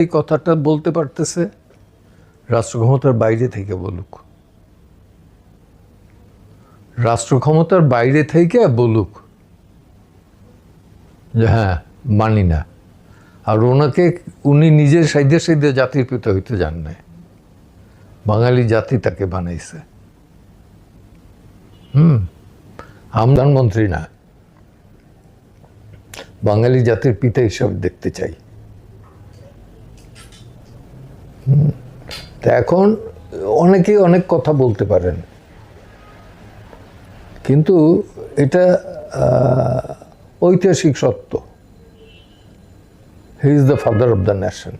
এই কথাটা বলতে পারতেছে রাষ্ট্র ক্ষমতার বাইরে থেকে বলুক, রাষ্ট্র ক্ষমতার বাইরে থেকে বলুক যে হ্যাঁ মানি না। আর ওনাকে উনি নিজের সাইডে সাইডে জাতির পিতা হইতে যান নাই, বাঙালি জাতি তাকে বানাইছে। প্রধানমন্ত্রী না, বাঙালি জাতির পিতা হিসাবে দেখতে চাই। তা এখন অনেকেই অনেক কথা বলতে পারেন, কিন্তু এটা ঐতিহাসিক সত্য। He is the father of the nation.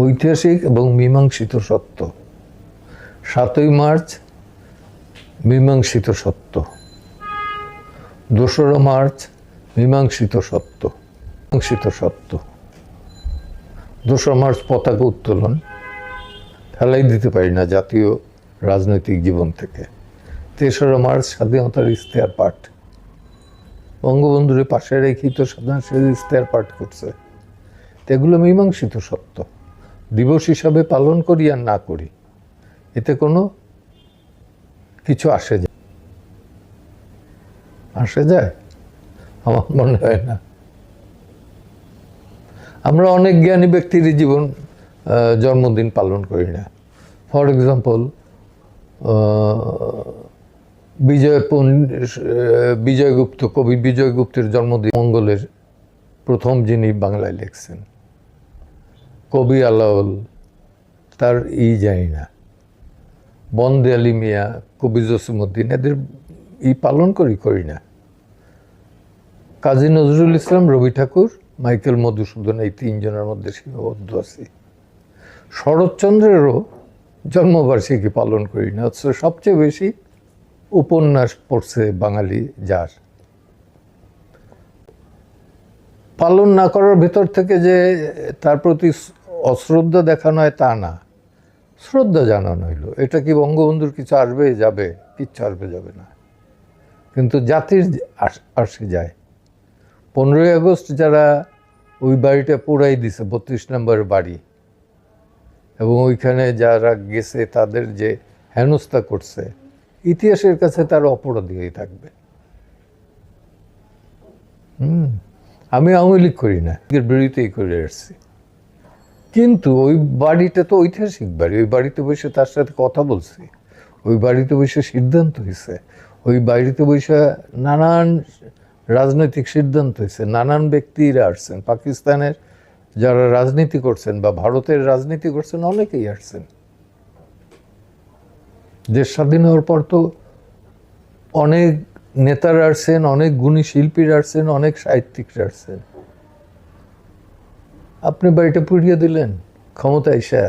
ঐতিহাসিক এবং মীমাংসিত সত্য। 7ই মার্চ মীমাংসিত সত্য, 2রা মার্চ মীমাংসিত সত্য। মীমাংসিত সত্য 2রা মার্চ পতাকা উত্তোলন ফেলাই দিতে পারি না জাতীয় রাজনৈতিক জীবন থেকে। 3রা মার্চ স্বাধীনতার ইশতেহার পাঠ, বঙ্গবন্ধুর পাশে রেখেই তো স্বাধীনতার ইশতেহার পাঠ করছে। এগুলো মীমাংসিত সত্য। দিবস হিসাবে পালন করি আর না করি, এতে কোনো কিছু আসে যায় আমার মনে হয় না। আমরা অনেক জ্ঞানী ব্যক্তির জীবন জন্মদিন পালন করি না। ফর এক্সাম্পল, বিজয়গুপ্ত, কবি বিজয়গুপ্তের জন্মদিন, মঙ্গলের প্রথম যিনি বাংলায় লিখছেন, কবি আলাওল, তার জানি না। বন্দে আলী মিয়া, কবি জসিমউদ্দিন, এদের পালন করি না। কাজী নজরুল ইসলাম, রবি ঠাকুর, মাইকেল মধুসূদন, এই 3 জনের মধ্যে সীমাবদ্ধ আছি। শরৎচন্দ্রেরও জন্মবার্ষিকী পালন করি না, অথচ সবচেয়ে বেশি উপন্যাস পড়ছে বাঙালি যার। পালন না করার ভেতর থেকে যে তার প্রতি অশ্রদ্ধা দেখানো হয় তা না, শ্রদ্ধা জানানো হইল। এটা কি বঙ্গবন্ধুর কিছু আসবে যাবে? কিচ্ছু আসবে যাবে না, কিন্তু জাতির আসে যায়। 15ই আগস্ট যারা ওই বাড়িটা পোড়াই দিছে, 32 নম্বরের বাড়ি, এবং ওইখানে যারা গেছে তাদের যে হেনস্থা করছে, ইতিহাসের কাছে তারা অপরাধী হয়ে থাকবে। আমি আওয়ামী লীগ করি না, এর বিরোধিতাই করে আসছি, কিন্তু ওই বাড়িটা তো ঐতিহাসিক বাড়ি। ওই বাড়িতে বসে তার সাথে কথা বলছি, ওই বাড়িতে বসে সিদ্ধান্ত হয়েছে, ওই বাড়িতে বসে নানান রাজনৈতিক সিদ্ধান্ত হয়েছে, নানান ব্যক্তিরা আসছেন, পাকিস্তানের যারা রাজনীতি করছেন বা ভারতের রাজনীতি করছেন অনেকেই আসছেন। দেশ স্বাধীন হওয়ার পর তো অনেক নেতারা আসছেন, অনেক গুণী শিল্পীরা আসছেন, অনেক সাহিত্যিকরা আসছেন। আপনি বাড়িটা পুড়িয়ে দিলেন ক্ষমতা এসে।